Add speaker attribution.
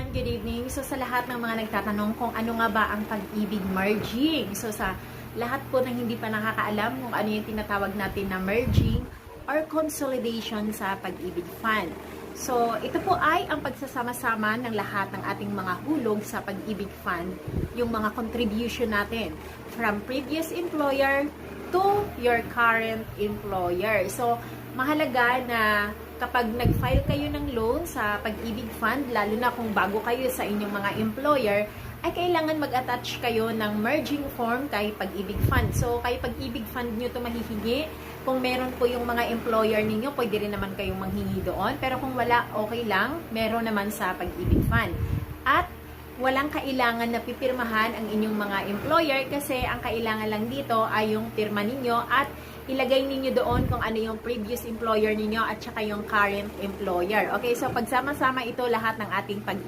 Speaker 1: everyone, good evening. So sa lahat ng mga nagtatanong kung ano nga ba ang pag-ibig merging. So sa lahat po ng hindi pa nakakaalam kung ano yung tinatawag natin na merging or consolidation sa pag-ibig fund. So ito po ay ang pagsasama-sama ng lahat ng ating mga hulog sa pag-ibig fund, yung mga contribution natin from previous employer to your current employer. So mahalaga na kapag nag-file kayo ng loan sa Pag-ibig Fund, lalo na kung bago kayo sa inyong mga employer, ay kailangan mag-attach kayo ng merging form kay Pag-ibig Fund. So, kay Pag-ibig Fund nyo ito mahihingi. Kung meron po yung mga employer ninyo, pwede rin naman kayong manghingi doon. Pero kung wala, okay lang, meron naman sa Pag-ibig Fund. At walang kailangan na pipirmahan ang inyong mga employer kasi ang kailangan lang dito ay yung pirma ninyo at ilagay ninyo doon kung ano yung previous employer ninyo at saka yung current employer. Okay, so pagsama-sama ito lahat ng ating pag